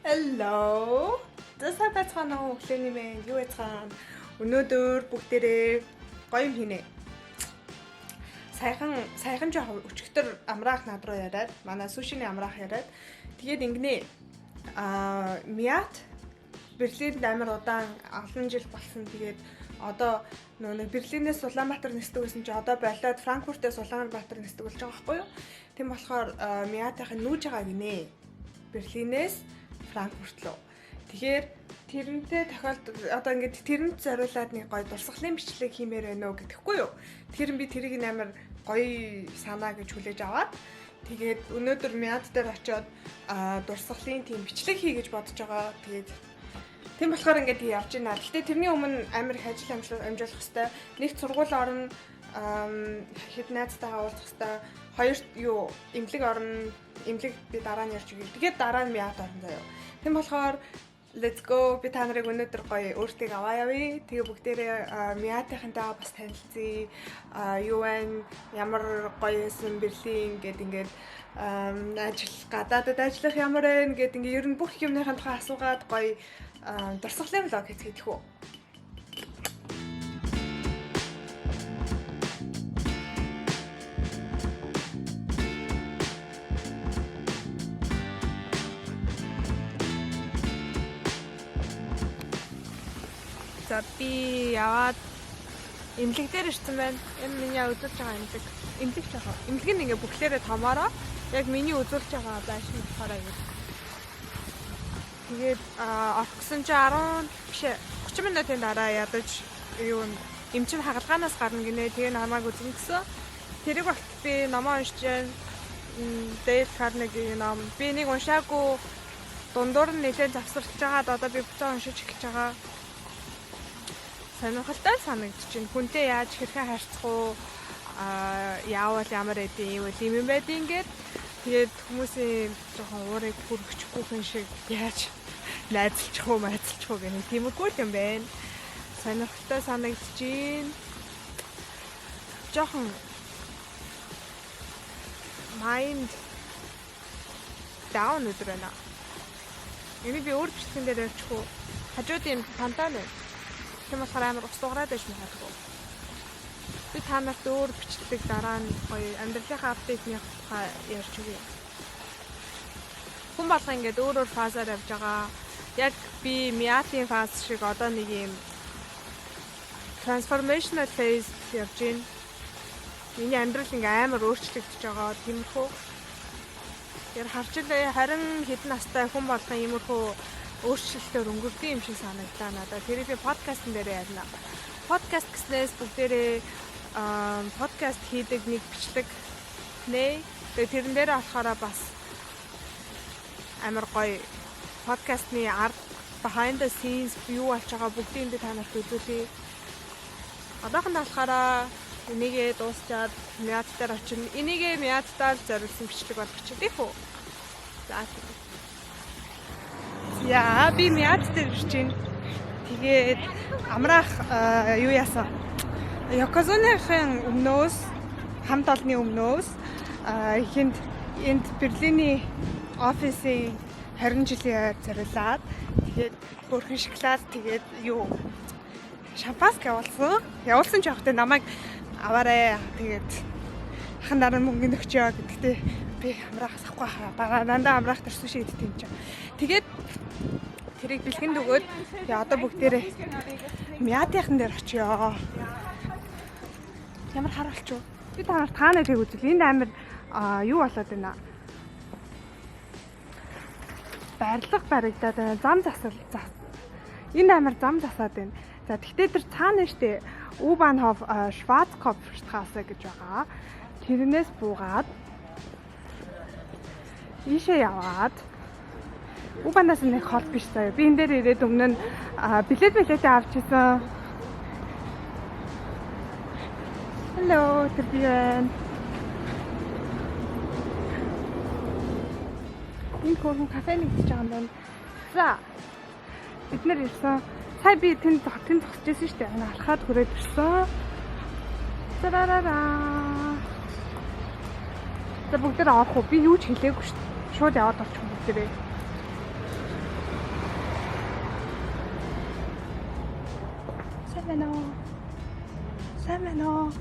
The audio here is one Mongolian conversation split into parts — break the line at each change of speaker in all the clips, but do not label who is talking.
Hello. Засаа байцгаана уу өглөөний мэн юу яцгаана. Өнөөдөр бүгдээрээ гоё юм хийнэ. Сайхан жоохон өчигдөр амраах над руу яриад, манай сушины амраах яриад. Тэгээд ингэнэ. Мят Берлинд амар удаан олон жил болсон. Тэгээд одоо нэг Берлинээс Улаанбаатар нисдэг гэсэн чи одоо болоод Франкфуртээс Улаанбаатар нисдэг болж байгаа байхгүй юу? Тийм болохоор Мятын нүүж байгаа гинэ. Берлинээс Франкфурт руу. Тэгэхээр тэрнтэй тохиолдол одоо ингээд тэрэнд зориулаад нэг гоё дурсгалын бичлэг хиймээр байна уу гэхгүй юу. Тэгэхээр би тэрийг амар гоё санаа гэж хүлээж аваад тэгээд өнөөдөр Мят дээр очиод дурсгалын тийм бичлэг хий гэж бодож байгаа. Тэгээд тийм болохоор ингээд явж байна. Гэтэ тэрний өмнө амар их ажил амжуулах хэвээр нэг сургууль орно хэд найзтайгаа уулзах хэвээр хоёр имлэг би дараа нь ярьж өгье. Тэгээд дараа нь Мят орно заяа. Тийм болохоор let's go би та нарыг өнөөдөр гоё өөртөө аваа явъя. Тэгээ бүгдээрээ Мятынхантай бас танилцъя. Юу вэ? Ямар гоё юм Берлин ингээд гадаадад ажиллах ямар вэ гэдэг ингээд ер нь бүх юмныхаа тухай асуугаад гоё дурсгалын влог хийх үү. За би яваад имлэг дээр ирсэн байна. Энэ миний үзүүлж байгаа имлэг. Имлэг жоо. Имлэг нь ингээ бүхлээрээ томоороо яг миний үзүүлж байгаа байшин болохоор ингэ. Тэгээд орчихсон чи 30 минутын дараа ядаж юу эмчин хагалгаанаас гарна гинэ. Тэгээ намайг үзэн гэсэн. Тэрийг багт би номоо уншиж байна. Дэйл Карнеги ном. Би нэг уншаагүй дундуур нь нэлээд завсарлаж байгаад одоо би буцаа уншиж эхэлж байгаа. Сонирхолтой санагдаж байна. Хүнтэй яаж хэрхэн харьцах уу? Яавал ямар эдийн юм байдیں۔ Ингээд тэгээд хүмүүсийн жоохон уурыг хүргэчихгүй шиг яаж найзалчих уу гэх юм тиймэрхүү юм байна. Сонирхолтой санагдаж байна. Жоохон mind down өдөр байна. Энийг би өөр бичлэгэн дээр ярьчих уу? Хажуудын пантан байна. Тийм болохоор амар ус дугараад байж магадгүй. Би та нарт өөр бичлэг дараа нь гоё амьдралынхаа апдейтны тухай ярьж өгье. Хүн болго ингээд өөр фазаар явж байгаа. Яг би Мятын фаз шиг одоо нэг юм transformational phase явж байна. Миний амьдрал ингээ амар өөрчлөгдөж байгаа. Тиймэрхүү. Тэр харж илээ 20 хэдэн настай хүн болго иймэрхүү өөрчлөлтөөр өнгөрдөг юм шиг санагдлаа надад. Тэрийг би подкастн дээр ярина. Подкаст гэснээс бүгдээрээ подкаст хийдэг нэг бичлэг нэ. Тэгээ тэрэн дээр болохоор бас амар гоё подкастны арт behind the scenes юу болж байгаа бүгдийг би та нарт үзүүлье. Одоохондоо болохоор энийгээ дуусчаад Мят дээр очино. Энийгээ Мяттай зориулсан бичлэг болгочих тийм үү? За яа би Мят дээр ирж байна. Тэгээд амраах юу яасан? Йокозоныхын өмнөөс хамт олонны өмнөөс энд Берлиний офисын 20 жилийн зориулаад тэгээд хөрхэн шоколад тэгээд юу шампанс явуулсан ч явахтай намайг аваарэ. Тэгээд хахан дараа нь мөнгө өгчөө гэдэгтээ би амраахаас ахгүй байгаа. Дандаа амраах төрсөн шиг идэх юм чинь. Тэгээд тэрийг бэлгэнд өгөөд одоо бүгдээрээ Мятынхан дээр очиё. Ямар харуулч юу? Би та нарыг үзвэл энд амар юу болоод байна. Барилга баригдаад байна. Зам засал. Энд амар зам засаад байна. За тэгтээ тэр цаана штэ U-Bahnhof Schwarzkopfstraße гэж байгаа. Тэрнээс буугаад ийшээ яваад U-Bahn-аас нэг хол биш заяа. Би энэ дээр ирээд өмнө нь билетээ авч ирсэн. Hello, тэрбэн. Энэ хөргөн кафенд хийж байгаа юм байна. За. Бид нэр ирсэн. Сая би тэнд зогсож байсан шүү дээ. Алхаад хүрээд ирсэн. Тарараа. За бүгдээ орох уу? Би юу ч хэлээгүй шүү дээ. Шууд яваад орчих юм бүгдээ. Сайн байна уу? Сайн байна уу?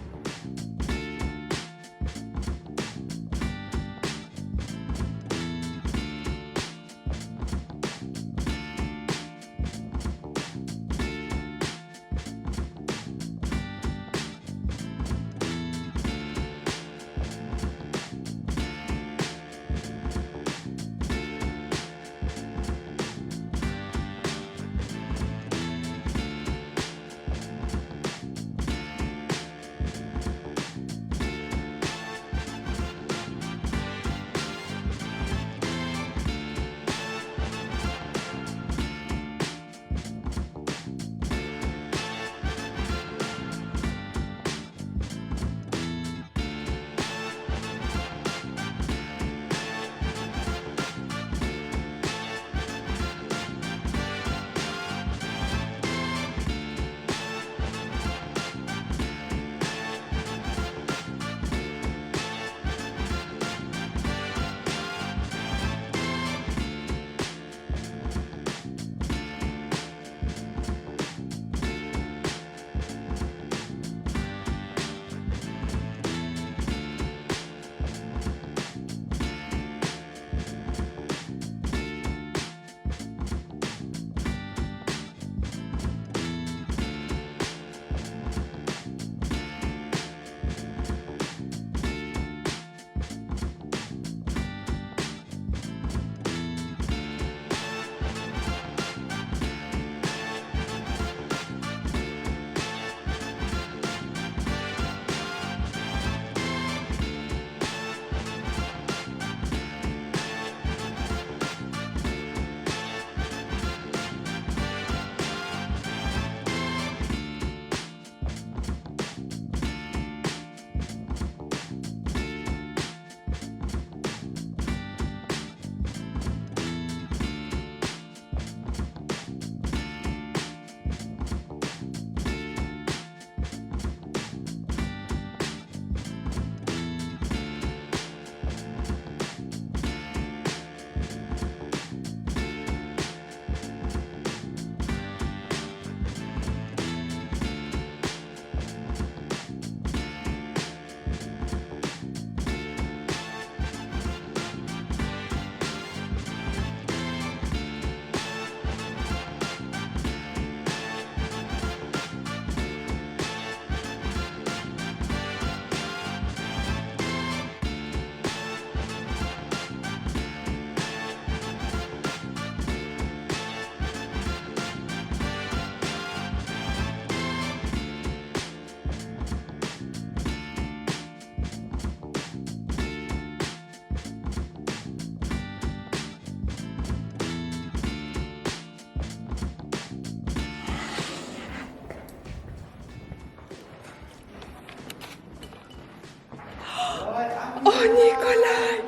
Oh, Nikolai!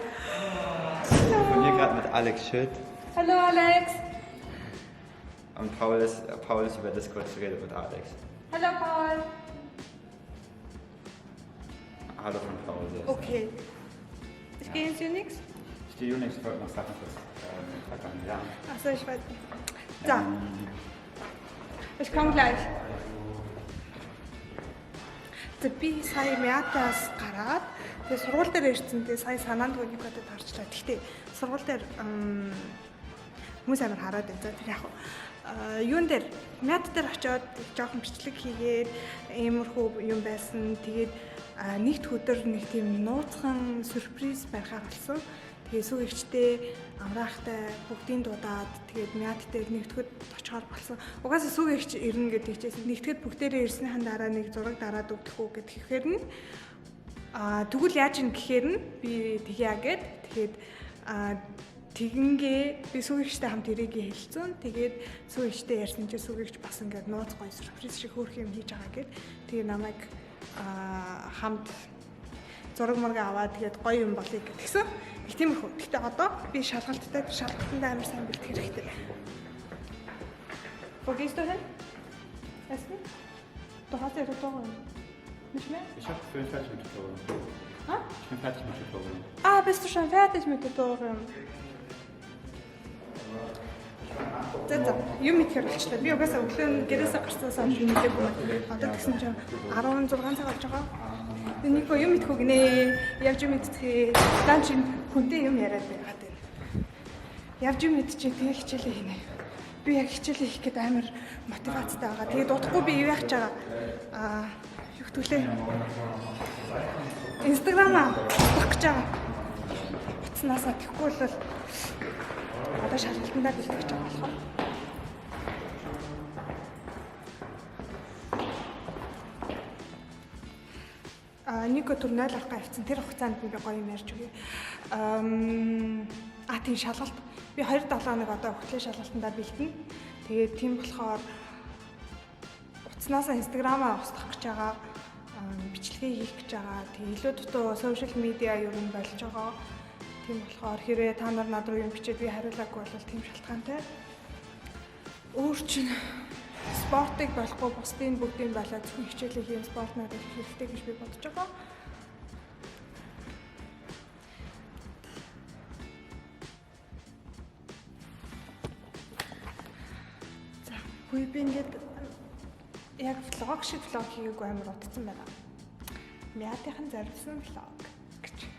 Ich telefoniere gerade mit Alex Schild
Hallo Alex!
und Paul ist über Discord geredet mit Alex.
Hallo Paul!
Hallo von Paul.
Okay. Ich gehe ins Unix?
Ich gehe Unix, ich wollte noch Sachen kurz vergangen, ja.
Achso, ich weiß nicht. So. Ich komme gleich. За би сая мятаас гараад тэгээ сургууль дээр ирсэн. Тэгээ сая санаанд Unicode-д харчлаа. Гэхдээ сургууль дээр хүмүүс амар хараад байна. Тэр яг юун дээр мят дээр очиод жоохон бичлэг хийгээд иймэрхүү юм байсан. Тэгээд нэгд өдөр нэг тийм нууцхан сюрприз байхаар болсон. Тэгээ сүүгчтэй амраахтай бүгдийн дуудаад тэгээд мят дээр нэгтгэд очихоор болсон. Угаасаа сүүгч ирнэ гэдэг чийсэн. Нэгтгэд бүгдээрээ ирснийхэн дараа нэг зураг дараад өгдөх үү гэхээр нь тэгвэл яаж ин гэхээр нь би тэгье гэд тэгээд тэгингээ би сүүгчтэй хамт ирээгээ хэлцэн. Тэгээд сүүгчтэй ярьсан чинь сүүгч бас ингээд нууц гоё сюрприз шиг хөөрх юм хийж байгаа гэд тэгээд намайг хамт зураг мөргө аваад тэгээд гоё юм болъё гэдгсэн. Их тиймэрхүү. Гэхдээ одоо би шалгалтанд амар сайн бэлтгэх хэрэгтэй. Wo gehst du hin? Essen? Du hast ja Tutorial. Nicht mehr?
Ich bin fertig mit Tutorial.
Ah?
Ich bin fertig mit Tutorial.
Ah, bist du schon fertig mit Tutorial? За юм ихээр болчлаа. Би угаасаа өглөө гэрээсээ гарсаас хойш юм идэггүй. Одоо тэгсэн чинь 16 цаг болж байгаа. Тэгээ нэг юм идэхгүй гинэ. Явж юм идчихээ. Дан чинь хүнтэй юм яриад байгаад байна. Явж юм идчихээ тэгээ хичээлээ хийнэ. Би яг хичээлээ хийх гээд амар мотивацтай байгаа. Тэгээ дутахгүй би юу яах гэж байгаа. Юу хтүүлээ. Инстаграмаа авах гэж байгаа. Утаснасаа тэгхгүй бол одоо шалгалтандаа бэлтгэж байгаа болохоор. Нэг өдөр 0 арга авцсан. Тэр хугацаанд би гоё юм ярьж өгье. Тийм шалгалт. Би 2-7 одоо хөтлийн шалгалтандаа бэлтэнэ. Тэгээд тийм болохоор утаснасаа инстаграмаа устгах гэж байгаа. Бичлэгээ хийх гэж байгаа. Тэгээ илүү дутуу сошиал медиа юу юм болж байгаа. Тийм болохоор хэрэг та нар над руу юм бичээд би хариулаагүй бол тийм шалтгаантай. Өөр чинь спортыг болохгүй бусдын бүгдийн байлаа зөвхөн хичээлээ хийм спорт надад хэрэгтэй гэж би бодож байгаа. За, хүй би ингээд яг влог шиг влог хийгээгүй амар утсан байна. Мяатынхан зориулсан влог гэж.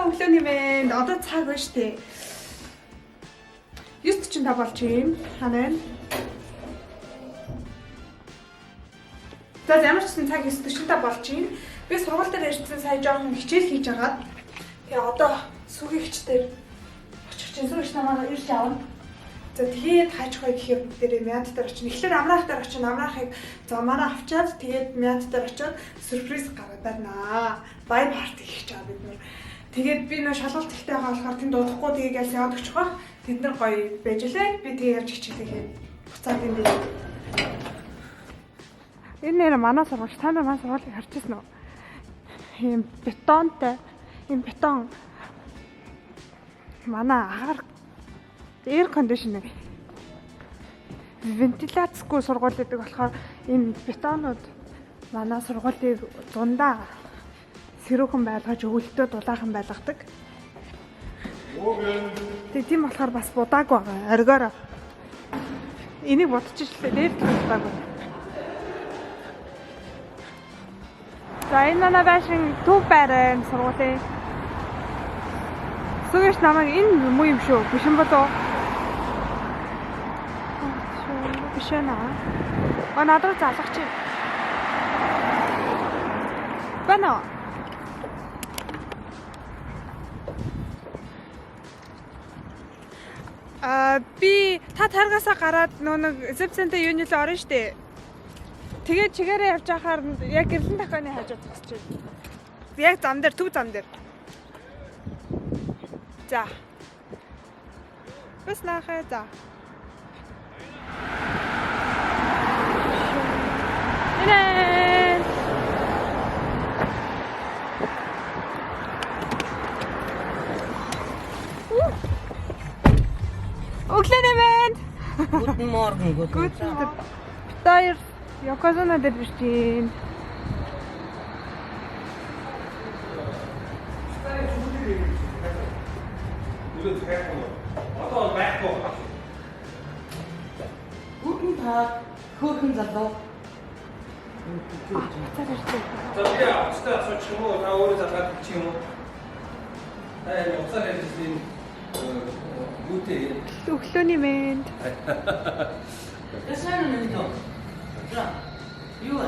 Өглөөний мэнд одоо цаг байна штэ. 9:45 болж юм. Ханаа. За ямар ч гэсэн цаг 9:45 болж юм. Би сургууль дээр ирсэн сая жоохон хичээл хийж агаад. Тэгээ одоо сүгийн хичээр очих чинь сүгч намайг ирж авна. За тэгээд хайчгүй гэхээр бүгдээрээ мяд дээр очив. Эхлээд амраах дээр очив. Амраахыг замаараа авчаад тэгээд мяд дээр очиод сюрприз гаргаад байна. Бай парти хийж байгаа бид нэр. Тэгээд би нөө шалгалт ихтэй байгаа болохоор тэнд дуудахгүй тэгээд ялс яваад өгчих баг. Тэд нар гоё байж лээ. Би тэгээд явж хичээлээ хийе. Буцаад юм би. Энэ нэр манай сургууль. Та нар манай сургуулийг харж ирсэн үү? Ийм бетонтой. Ийм бетон. Манай агаар air conditioning. Вентиляцгүй сургууль гэдэг болохоор ийм бетонууд манай сургуулийг дундаа сэрүүхэн байлгаж өвөлтөө дулаахан байлгадаг. Тэгээ тийм болохоор бас будааг байгаа. Оргиороо. Энийг бодчихлээ. Дээр будааг байна. За энэ манай байшин төв байран сургуулийн. Сүгэж намайг энэ муу юм шүү. Биш юм болоо. Биш наа. Надад залгах чи. Бана. Би та таргасаа гараад нэг зэвцэнтэй юуны л орно штэ. Тэгээд чигээрээ явж байхаар яг гэрлэн таханы хажууд зогсож байна. Яг зам дээр, төв зам дээр. За. Бас нахаа за. Нэ. Өглөөний мэнд.
Guten Morgen, guten
Tag. Таяр Yokozuna дээр бишин.
Одоо байхгүй.
Хүүхэн таа хүүхэн залуу.
За би авцтай асуучих юм уу? Та өөрөө залгаадчих юм уу? Аа уцаар ярьсан юутэй.
Өглөөний мэнд.
Ясаар нэг доо. За. Юу вэ?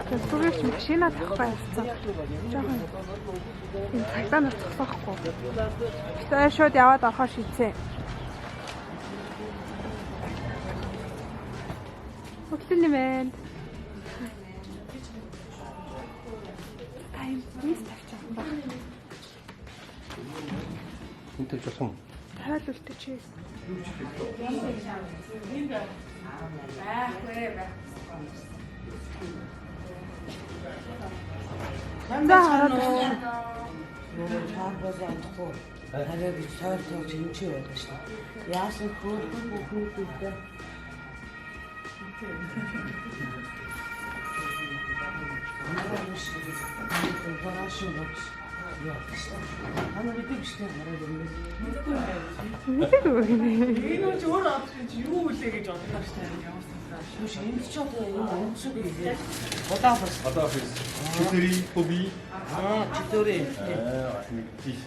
Тэгвэл машина тавих байсан. Жохон. Энэ цагтаа нас зогсоохгүй. Гэтэ шууд яваад орохоо шийдсэн. Өглөөний мэнд. Тайм биз тавьчих юм байна.
Үнтэй жолсон.
Тайл үлдээч.
За хараад байна. Чамбас амтгүй. Хараа би цаар тооч юм чи байдаг шээ. Яасан хөөрхөн бүхнүүдтэй. Барашин бокс. Ана бидэг штэ хараад юм.
Энэ үуч өөр авчих юу үлээ гэж бодлоо штэ ямар
Слушай, энэ ч одоо юм онцгой хийлээ. Удаа бас.
Четыре поби.
Четыре.
Нэг тийш.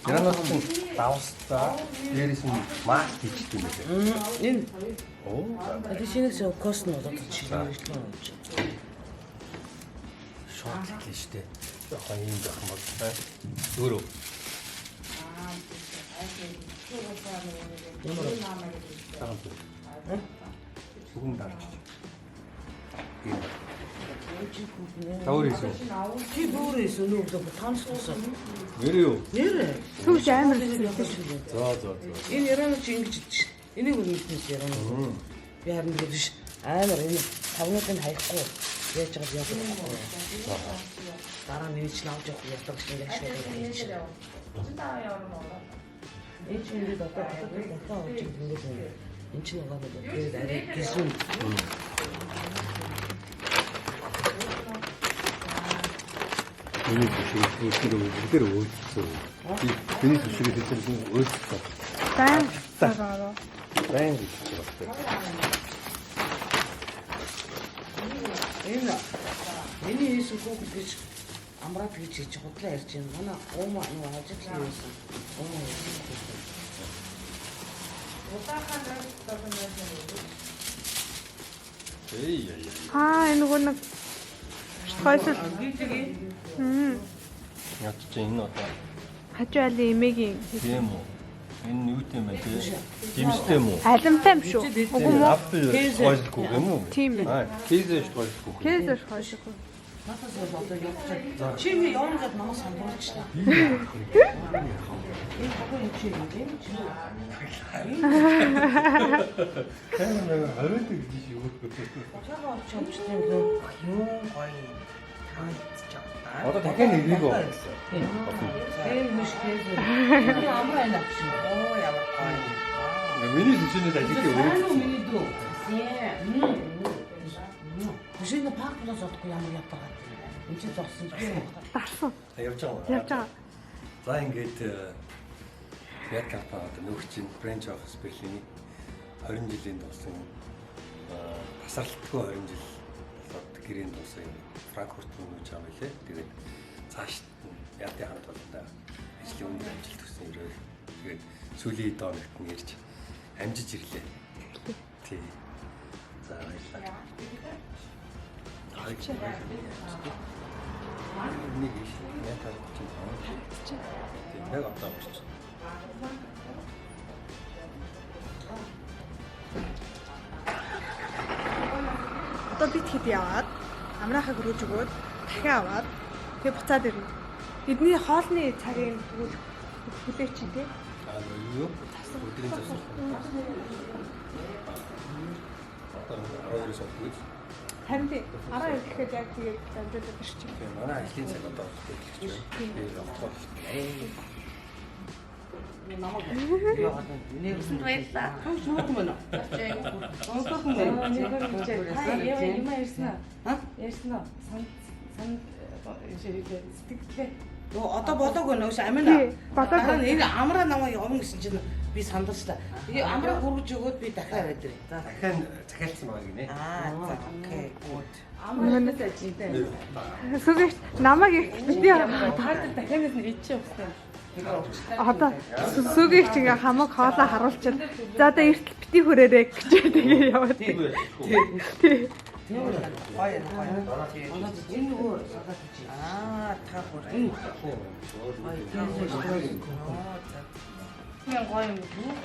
Янаасан давстаа дээрээс нь мах хийчихсэн юм байна.
Энэ
Оо.
адишинээс кост нь болоод чилээ гэж байна.
Шот гэлээ штэ. Яхан юм гэх юм бол өөрөө. Бүгэн дарч. Таурис.
Чи бүрээс өнөөгөө томсгосон.
Нэр юу?
Нэр.
Түүш амар
За.
Энэ ярана чи ингэж идэж шин. Энийг үнэснээс ярана. Би харин биш амар энэ тавнуудыг хаяхгүй яаж байгаа юм бэ? Дараа нь ч навж явах ядаг шиг яг шиг хийж. Энэ чинь бид одоо олж ингэж энэ чинь байгаа гэдэг. Тэгээд арай гизүүн.
Миний төшөөрөл бүгдээр өөрчлөсөн. Миний төшөөрөл хэлсэн өөрчлөсөн. Байн гэж байна.
Миний хийсэн хүүхэд гэж амраад хийж худлаа ярьж байна. Манай уумаа нөгөө ажил хийсэн. Уумаа хийсэн.
Энэ нөгөө нэг хойсол.
Яц чи энэ одоо
Хажуу айлын эмээгийн
тийм үү? Энэ юутэй юм бэ? Димстэй юм уу?
алимтай юм шүү. Үгүй мó.
Хойшлгүй юм уу?
Тийм ээ.
Кейзэж хойшлгүй.
Кейзэж хойшгүй.
Надад зөв одоо явчих. Чи ми яваад намайг сонгуулчихлаа. Энэ хагуу юм чи юм чи.
Камера хараад гэж юу?
Чагаа очиж юм юу гоё.
Одоо дахиад нэг оо.
Энэ биш кейс. Энэ амар байна чи. Оо ямар гоё.
Миний төчнөөс ажиг
Юу миний дүү. Бишээ паркнаас одохгүй ямар ятгаа. Энд чи зогсон ч юм.
Дарсан.
Явж
Явж байгаа.
За ингээд Яркапа одоо нөгөөчийн French office Berlin 20 жилийн тулсан тасралтгүй 20 жил болоод гэрээнд тулсан Франкфурт нүүж байгаа байлээ. Тэгээд цааш яатын хамт болоо ажлын үнэ амжилт өгсөн ерөө. Тэгээд сүүлийн доногт нь ирж амжиж ирлээ. Тий. За баярлалаа. Нэг их ятар чинь. Яг одоо болчих.
Одоо бид хэд яваад амраахыг өрөөж өгөөд дахин аваад тэгээ буцаад ирнэ. Эдний хоолны цагийн хүлээч чинь тий.
Юу? Өдрийн засвар. Хоёроос өгч.
Харин тий. Араа ирэхэд яг тэгээд дамжуулаад ирчих.
Тэгээ манай ажлын цаг одоо эхэлж байна. Би октод
намайг яагаад нэрсэн баярлаа. Хөөс нөх мөн. Онцгой хүн байна. Юм ярьсан. Ярьсан уу? Сан сэтгэлээ. Одоо болоогүй нөөш амина.
Болоогүй.
Энэ амраа намайг явна гэсэн чинь би сандарчлаа. Тэгээ амраа хөрвж өгөөд би дахиад ирээд ирээ. За
дахин захиалсан байгаа гинэ.
Окей.
Амраад ажилладаг.
Сүгэж намайг их бити
Таард дахиад нь ичээ өгсөн.
одоо сүгэж ингээ хамаг хоолоо харуулчаад за одоо эрт бити хүрээрээ гэж тэгээ яваад. Тий.
Хоёр. Энэ нөгөө та бүр энэ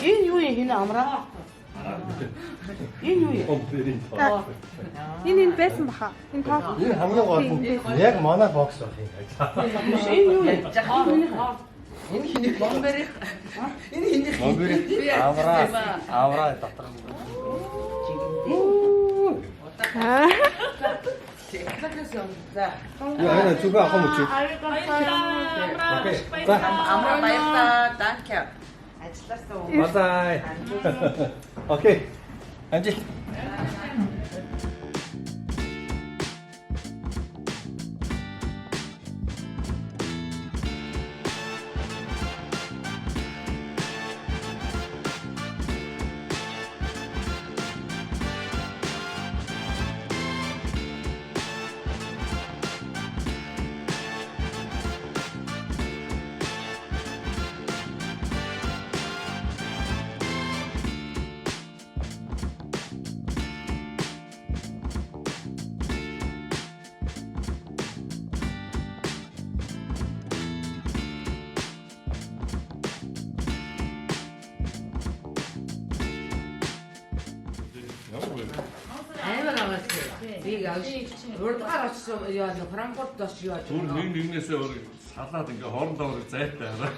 энэ юу юм хинэ амраа? Энэ юу юм?
Энэ байсан баха. Энэ тоо.
Энэ хамгийн гол нь яг манай бокс байх юм.
Энэ юу юм? Энэ хинэ бомберих. Энэ хинэ
Бомберих авраа дотор.
За.
Яа, зүгээ авах юм уу? Окей. За.
Амраа баярлаа. Данке. Ажилласаа.
Бай. Окей. Амжилт.
Амар аваач. Би яаж урдгаар очсон яаж Франкфурт очж яаж.
Түр нэгнээсээ өөр салаад ингээ хоорондоо зайтай хараа.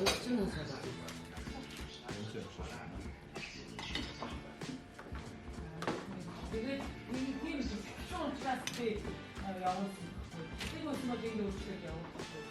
Өгсөн уу салаа.
Тэгээд энэ зөвхөн учраас би явуулсан. Тийм үс мод ингэ үүсгэж явуулсан.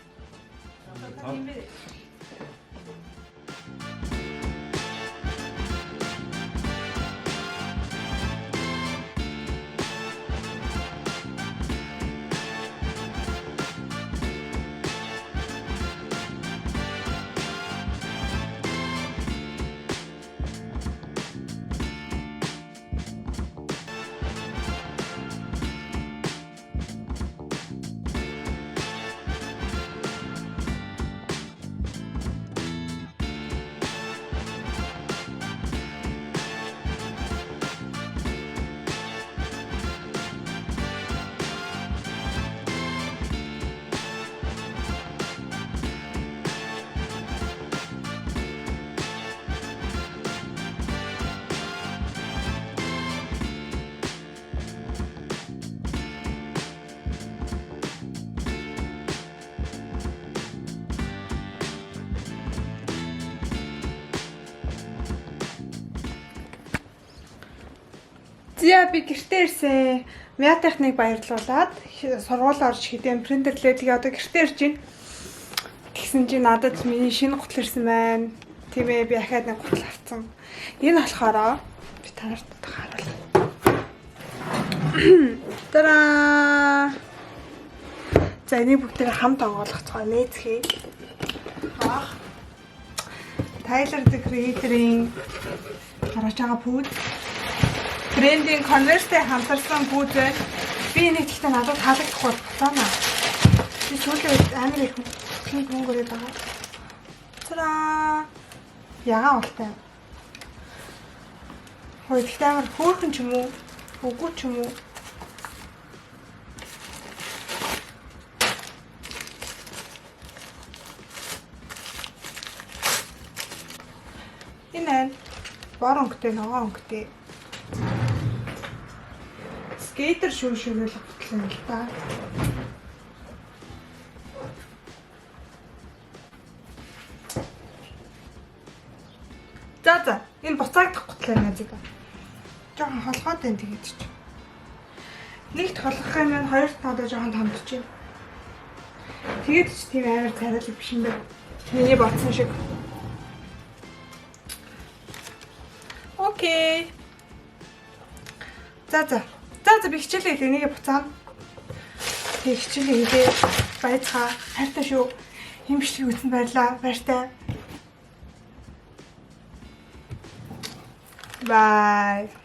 Зя би гэртээ ирсэн. Мя техник баярлуулад сургууль орж хэдэн принтерлээ тэгээ одоо гэртээ ирж байна. Тэгсэн чинь надад миний шинэ гутал ирсэн байна. Тийм ээ би ахаад нэг гутал авсан. Энэ болохоор би танарт харуулъя. Тара. За энийг бүгдээ хамт онгойлгоцгоо нээцгээе. Tyler the Creator-ийн гаргаж байгаа пүүд брендинг Converse-тэй хамтарсан пүүд байна. Би нэг ихтэй надад таалагдахгүй байна. Би сүүлийн үед амар их пинк мөнгөөрөө байгаа. Тара. Ягаан болтой. Хөөе ихтэй амар хөөрхөн ч юм уу? Үгүй ч юм уу? Энэ бор өнгөтэй, ногоон өнгөтэй. скейтер шүү л бодлоо л та. За энэ буцаагдах готлаа нэ зэг. Жохон холгоод байна тэгээд чи. Нэгт холгох юм байна, хоёрт надад жохон томдож байна. Тэгээд ч тийм амар царайлаг биш юм байна. Миний бодсон шиг. Окей. За би хичээлээ энийг буцаана. Тэг хичээлээ хийгээ байцгаа. Хайртай шүү. Юм бичлэг үзсэн баярлаа. Баяртай. Bye.